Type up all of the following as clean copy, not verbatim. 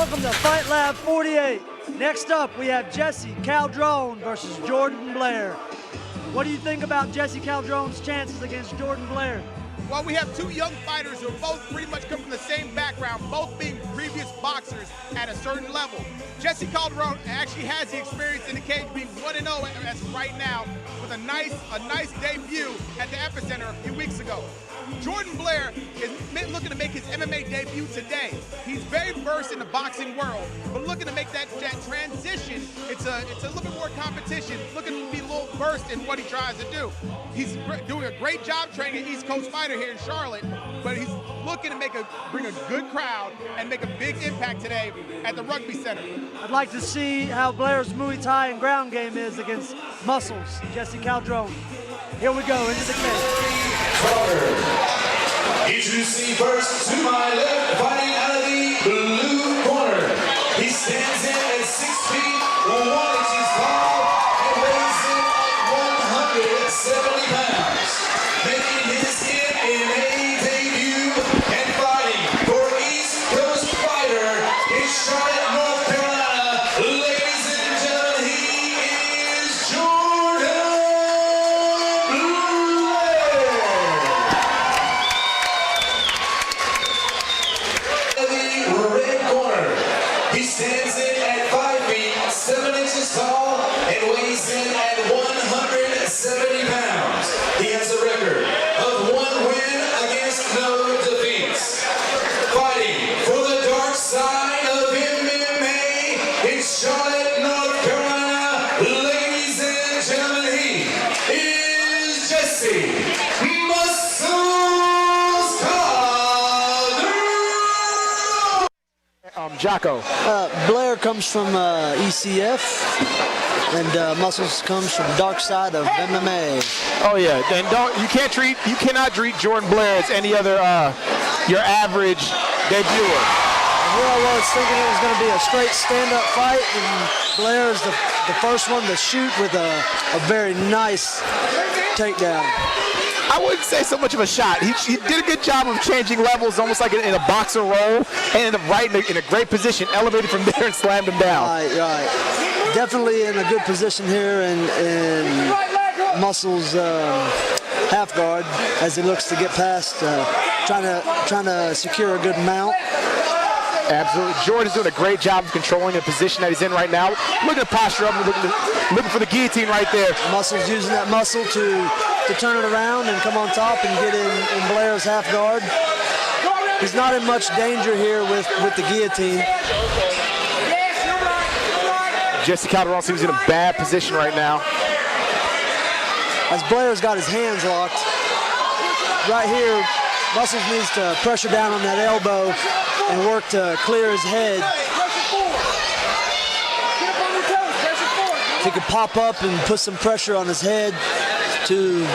Welcome to Fight Lab 48. Next up, we have Jese Calderone versus Jordan Blair. What do you think about Jese Calderone's chances against Jordan Blair? Well, we have two young fighters who both pretty much come from the same background, both being previous boxers at a certain level. Jese Calderone actually has the experience in the cage, being 1-0 as of right now, with a nice debut at the Epicenter a few weeks ago. Jordan Blair is looking to make his MMA debut today. He's very versed in the boxing world, but looking to make that transition. It's a little bit more competition, looking to be a little versed in what he tries to do. He's doing a great job training at East Coast Fighter here in Charlotte, but he's looking to bring a good crowd and make a big impact today at the Rugby Center. I'd like to see how Blair's Muay Thai and ground game is against Muscles, Jese Calderone. Here we go, into the cage. Introducing first to my left, fighting out of the blue corner. He stands in at 6 feet, 1 inch tall, and weighs in at 170 pounds. Making his MMA debut and fighting for East Coast Fighter in Charlotte, North Carolina. Ladies and gentlemen, he is Jordan Blair. He stands in at 5 feet, 7 inches tall, and weighs in at 170 pounds. He has a record of 1 win against no defeats. Fighting for the dark side of MMA in Charlotte, North Carolina, ladies and gentlemen, he is Jese Muscles Calderone. Jocko. Blair comes from ECF, and Muscles comes from dark side of MMA. Oh yeah, and you cannot treat Jordan Blair as any other your average debuter. Here I was thinking it was going to be a straight stand-up fight, and Blair is the first one to shoot with a very nice takedown. I wouldn't say so much of a shot. He did a good job of changing levels, almost like in a boxer roll, and in a great position, elevated from there and slammed him down. Right. Definitely in a good position here in Muscles half guard as he looks to get past, trying to secure a good mount. Absolutely. Jordan's doing a great job of controlling the position that he's in right now. Look at the posture of him, looking for the guillotine right there. Muscles using that muscle to turn it around and come on top and get in Blair's half guard. He's not in much danger here with the guillotine. Jese Calderone seems in a bad position right now. As Blair's got his hands locked, right here, Muscles needs to pressure down on that elbow and work to clear his head. If he could pop up and put some pressure on his head to...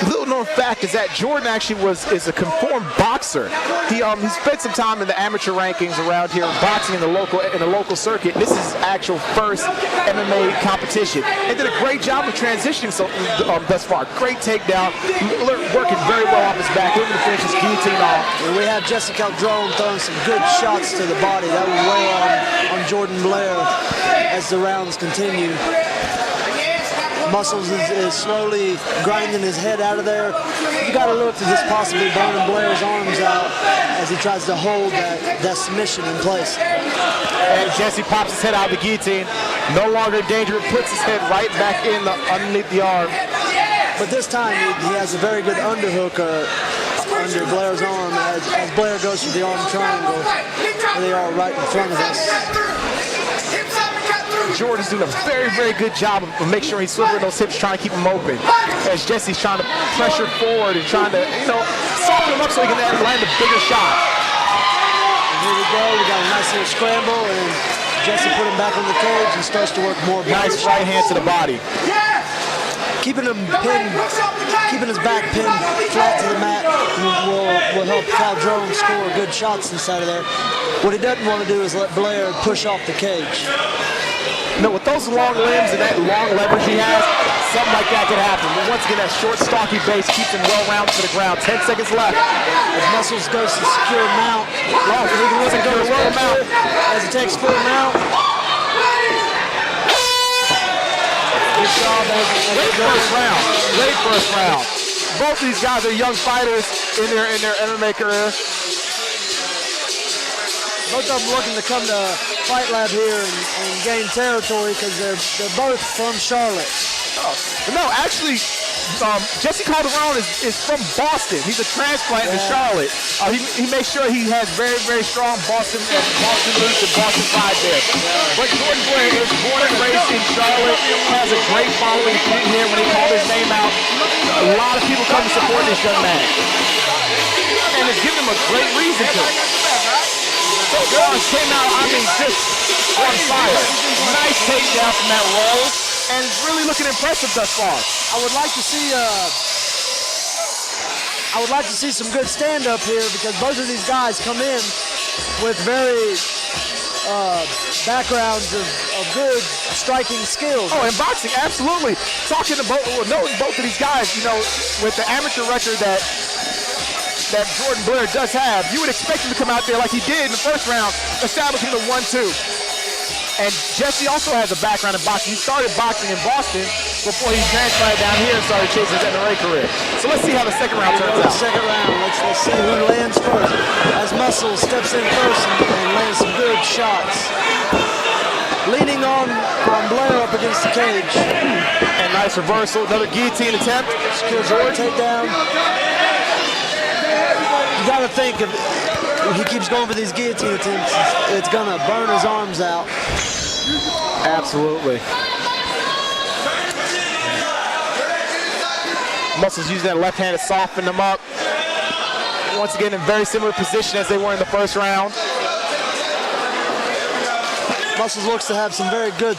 A little known fact is that Jordan actually is a conformed boxer. He spent some time in the amateur rankings around here boxing in the local circuit. This is his actual first MMA competition, and did a great job of transitioning thus far. Great takedown, working very well off his back, looking to finish his guillotine off. And we have Jese Calderone throwing some good shots to the body. That will weigh on Jordan Blair as the rounds continue. Muscles is slowly grinding his head out of there. You got to look to just possibly burning Blair's arms out as he tries to hold that submission in place. And Jese pops his head out of the guillotine. No longer in danger. Puts his head right back in underneath the arm. But this time he has a very good underhook under Blair's arm as Blair goes for the arm triangle. They are right in front of us. Jordan's doing a very, very good job of making sure he's swiveling those hips, trying to keep them open. As Jesse's trying to pressure forward and trying to, soften him up so he can land a bigger shot. And here we go. We got a nice little scramble, and Jese put him back on the cage and starts to work more. Nice right hand to the body. Keeping him pinned, keeping his back pinned flat to the mat will help Calderone score good shots inside of there. What he doesn't want to do is let Blair push off the cage. No, with those long limbs and that long leverage he has, something like that could happen. But once again, that short, stocky base keeps him well rounded to the ground. 10 seconds left. As Muscles goes to secure mount, he wasn't going to work. mount. As he takes full mount. Good job. Great first round. Great first round. Both of these guys are young fighters in their MMA career. Both of them looking to come to Fight Lab here and gain territory because they're both from Charlotte. Oh. No, actually, Jese Calderone is from Boston. He's a transplant in Charlotte. He makes sure he has very, very strong Boston roots and Boston pride there. But Jordan Blair is born and raised in Charlotte, has a great following here when they call his name out. A lot of people come to support this young man. And it's given him a great reason to. So came out, just on fire. Nice takedown from that roll. And it's really looking impressive thus far. I would like to see some good stand-up here because both of these guys come in with very backgrounds of good striking skills. Oh, and boxing, absolutely. Knowing both of these guys, with the amateur record that Jordan Blair does have, you would expect him to come out there like he did in the first round, establishing the 1-2. And Jese also has a background in boxing. He started boxing in Boston before he transplanted down here and started chasing his MMA career. So let's see how the second round turns out. Second round, let's see who lands first. As Muscles steps in first and lands some good shots. Leaning on Blair up against the cage. And nice reversal, another guillotine attempt. Secure Jordan takedown. You gotta think if he keeps going for these guillotine attempts, it's gonna burn his arms out. Absolutely. Muscles using that left hand to soften them up. Once again, in very similar position as they were in the first round. Muscles looks to have some very good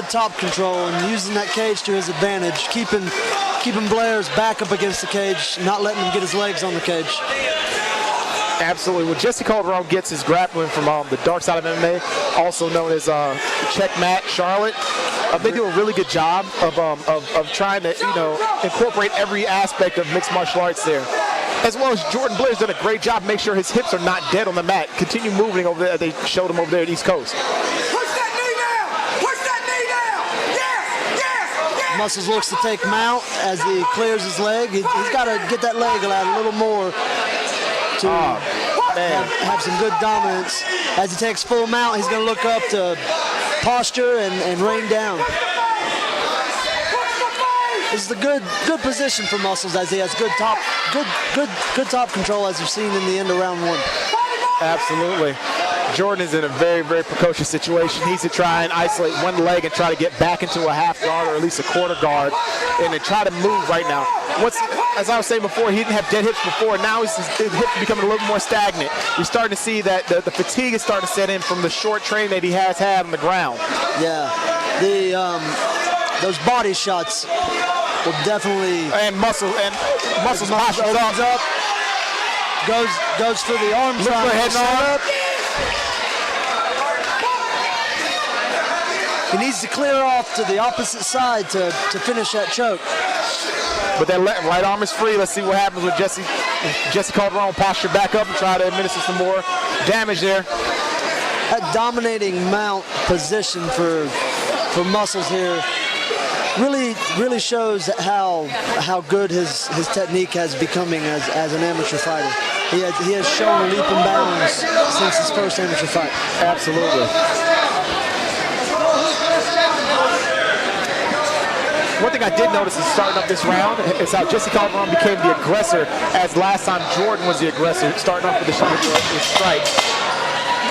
top control and using that cage to his advantage, keeping Blair's back up against the cage, not letting him get his legs on the cage. Absolutely. Well, Jese Calderone gets his grappling from the dark side of MMA, also known as Checkmat Charlotte. They do a really good job of trying to incorporate every aspect of mixed martial arts there. As well as Jordan Blair's done a great job make sure his hips are not dead on the mat. Continue moving over there. They showed him over there at East Coast. Push that knee down! Push that knee down! Yes! Yes! Yes! Muscles looks to take mount as he clears his leg. He's got to get that leg out a little more to have some good dominance. As he takes full mount, he's going to look up to posture and rain down. This is a good position for Muscles as he has good top control as you've seen in the end of round one. Absolutely. Jordan is in a very, very precocious situation. He needs to try and isolate one leg and try to get back into a half guard or at least a quarter guard and then try to move right now. As I was saying before, he didn't have dead hips before. Now his hips are becoming a little more stagnant. We're starting to see that the fatigue is starting to set in from the short training that he has had on the ground. Yeah, those body shots will definitely muscles opens up. Goes for the arm triangle. He needs to clear off to the opposite side to finish that choke. But that right arm is free. Let's see what happens with Jese Calderone posture back up and try to administer some more damage there. That dominating mount position for Muscles here really shows how good his technique has becoming as an amateur fighter. He has shown leap and bounds since his first amateur fight. Absolutely. One thing I did notice is starting up this round is how Jese Calderone became the aggressor, as last time Jordan was the aggressor, starting off with the strikes.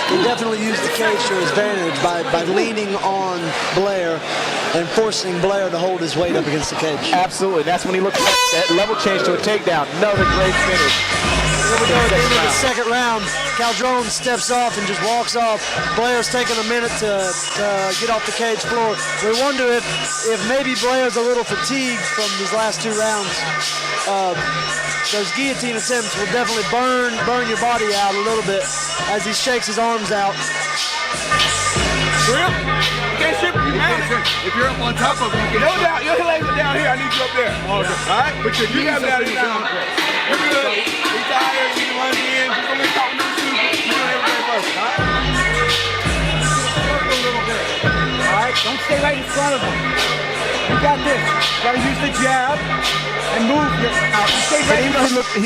He definitely used the cage to his advantage by leaning on Blair and forcing Blair to hold his weight up against the cage. Absolutely. That's when he looked at that level change to a takedown. Another great finish. Here we go at the end of the second round. Calderone steps off and just walks off. Blair's taking a minute to get off the cage floor. We wonder if maybe Blair's a little fatigued from these last two rounds. Those guillotine attempts will definitely burn your body out a little bit as he shakes his arms out. Shrimp? You can't shrimp if you mounted. If you're up on top of him, you can't. No doubt. Your legs are down here. I need you up there. All right? But you have down here. You're good. He's tired. He's running in. Just going to talk to the shoes. You're doing everything first. All right? stay right in front of him. You got this. You gotta use the jab and move your out. You stay right in front of him.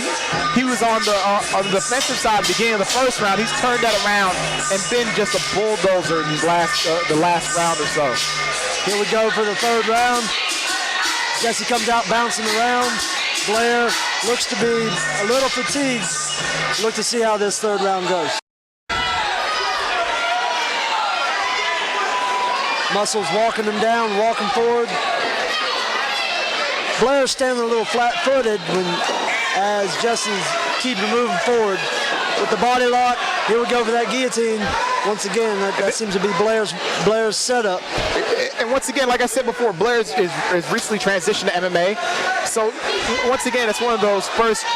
He was on the defensive side at the beginning of the first round. He's turned that around and been just a bulldozer in the last round or so. Here we go for the third round. Jesse comes out bouncing around. Blair looks to be a little fatigued. Look to see how this third round goes. Muscles walking him down, walking forward. Blair's standing a little flat-footed as Jesse's keeping moving forward. With the body lock, here we go for that guillotine. Once again, that seems to be Blair's setup. And once again, like I said before, Blair is recently transitioned to MMA. So once again, it's one of those first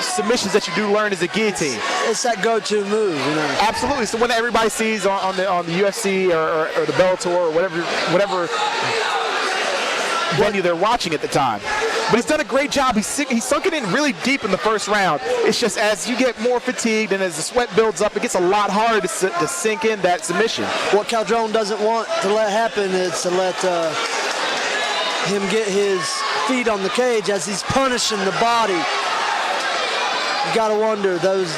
submissions that you do learn is a guillotine. It's that go-to move, you know. Absolutely. So when everybody sees on the UFC or the Bellator or whatever venue they're watching at the time. But he's done a great job. He's sunk it in really deep in the first round. It's just as you get more fatigued and as the sweat builds up, it gets a lot harder to sink in that submission. What Calderone doesn't want to let happen is to let him get his feet on the cage as he's punishing the body. You gotta wonder, those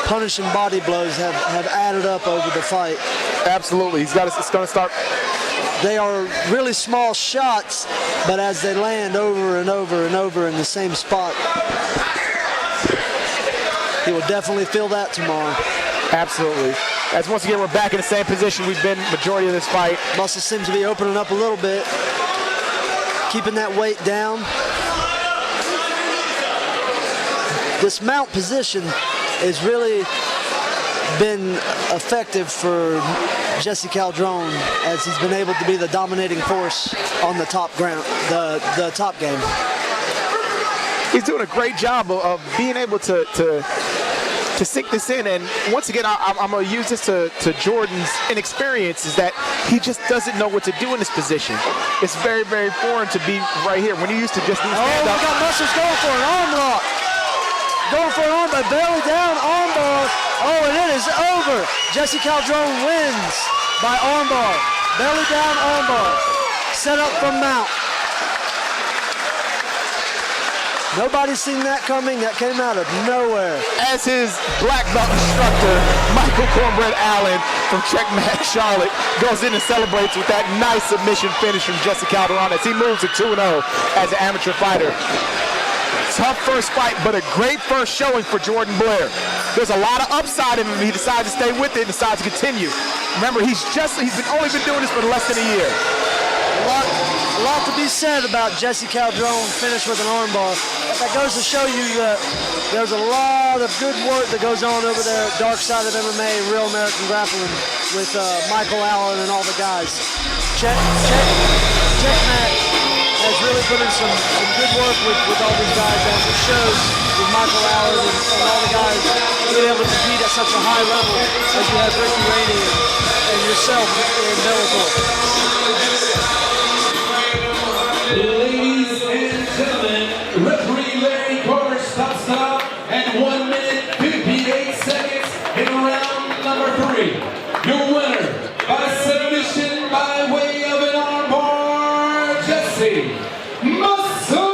punishing body blows have added up over the fight. Absolutely. It's gonna start. They are really small shots, but as they land over and over and over in the same spot, he will definitely feel that tomorrow. Absolutely. As once again, we're back in the same position we've been majority of this fight. Muscles seems to be opening up a little bit, keeping that weight down. This mount position has really been effective for Jese Calderone as he's been able to be the dominating force on the top ground, the top game. He's doing a great job of being able to sink this in, and once again, I'm going to use this to Jordan's inexperience, is that he just doesn't know what to do in this position. It's very, very foreign to be right here when he used to just stand up. We got Muscles going for an arm lock. Going for an arm, but belly down, arm bar. Oh, and it is over. Jese Calderone wins by arm bar. Belly down, arm bar. Set up from mount. Nobody's seen that coming. That came out of nowhere. As his black belt instructor, Michael Cornbread Allen from Checkmate Charlotte, goes in and celebrates with that nice submission finish from Jese Calderone as he moves to 2-0 as an amateur fighter. Tough first fight, but a great first showing for Jordan Blair. There's a lot of upside in him. He decides to stay with it and decides to continue. Remember, he's only been doing this for less than a year. A lot to be said about Jese Calderone finish with an armbar. That goes to show you that there's a lot of good work that goes on over there at Dark Side of MMA, Real American Grappling, with Michael Allen and all the guys. Checkmate has really put in some good work with all these guys, as it shows with Michael Allen and all the guys being able to compete at such a high level as you have Ricky Rainey and yourself in Bellator. Ladies and gentlemen, referee Larry Carter stops stop at 1 minute 58 seconds in round number 3. Your winner by submission by way of an armbar, Jese Muscles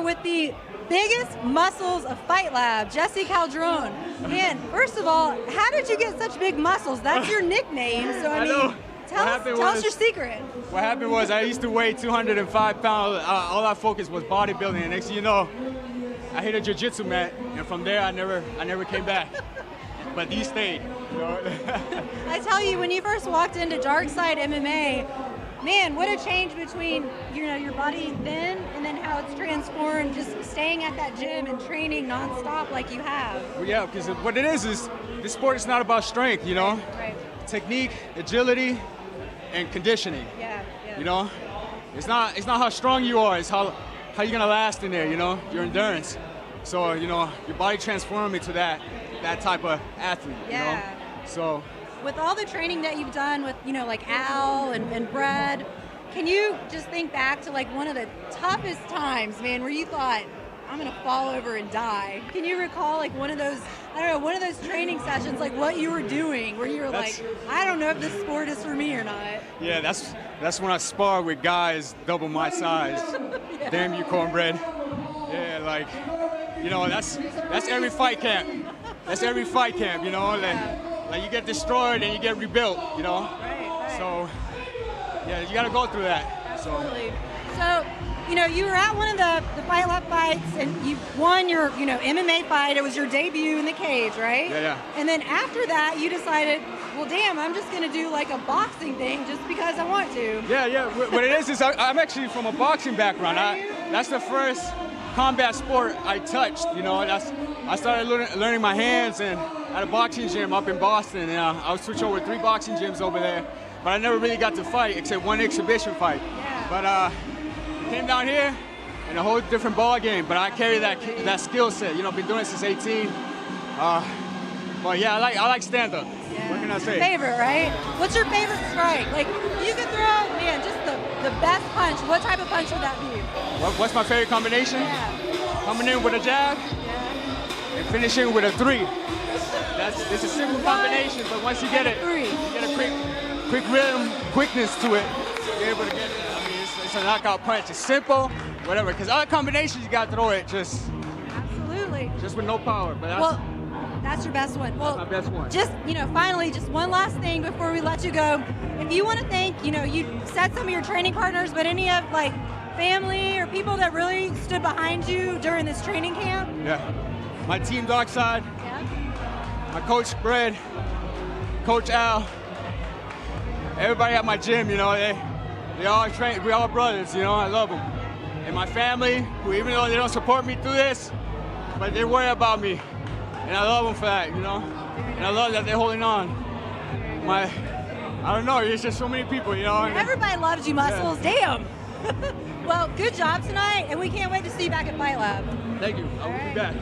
with the biggest muscles of Fight Lab, Jese Calderone. Man, first of all, how did you get such big muscles? That's your nickname, so I mean, tell us your secret. What happened was I used to weigh 205 pounds. All I focused was bodybuilding, and next thing you know, I hit a jiu-jitsu mat, and from there I never came back. But these stayed. You know? I tell you, when you first walked into Dark Side MMA, man, what a change between your body then and then how it's transformed, just staying at that gym and training nonstop like you have. Well, yeah, because what it is this sport is not about strength, you know? Right. Technique, agility, and conditioning. Yeah. You know? It's not how strong you are, it's how you're gonna last in there, you know? Your endurance. So, you know, your body transformed into that type of athlete, you know? So with all the training that you've done with, you know, like Al and Brad, can you just think back to like one of the toughest times, man, where you thought, I'm gonna fall over and die? Can you recall like one of those, I don't know, one of those training sessions, like what you were doing, where you were like, I don't know if this sport is for me or not? Yeah, that's when I spar with guys double my size. Yeah. Damn you, cornbread. Yeah, like, you know, that's every fight camp. That's every fight camp, you know. Like you get destroyed and you get rebuilt, you know. Right. So, yeah, you gotta go through that. Absolutely. So, you know, you were at one of the Fight Lab fights and you won your, you know, MMA fight. It was your debut in the cage, right? Yeah. And then after that, you decided, well, damn, I'm just gonna do like a boxing thing just because I want to. Yeah. What it is I'm actually from a boxing background. That's the first combat sport I touched. You know, I started learning my hands and at a boxing gym up in Boston. And I was switched over 3 boxing gyms over there, but I never really got to fight except one exhibition fight. Yeah. But came down here in a whole different ball game. But I carry that skill set. You know, been doing it since 18. But yeah, I like stand up. Yeah. What can I say? Favorite, right? What's your favorite strike? Like, you could throw, man, just the best punch. What type of punch would that be? What's my favorite combination? Yeah. Coming in with a jab and finishing with a 3. It's a simple combination, but once you get it, you get a quick rhythm, quickness to it. You're able to get it. I mean, it's a knockout punch. It's simple, whatever. Because other combinations, you got to throw it just with no power. But that's your best one. Well, that's my best one. Just, you know, finally, just one last thing before we let you go. If you want to thank, you know, you said some of your training partners, but any of like family or people that really stood behind you during this training camp? Yeah. My team Darkside. Yeah. My coach Brad, Coach Al, everybody at my gym, you know, they all train. We all brothers, you know. I love them. And my family, who even though they don't support me through this, but they worry about me, and I love them for that, you know. And I love that they're holding on. I don't know. It's just so many people, you know. Everybody loves you, Muscles. Yeah. Damn. Well, good job tonight, and we can't wait to see you back at Fight Lab. Thank you. I will be back.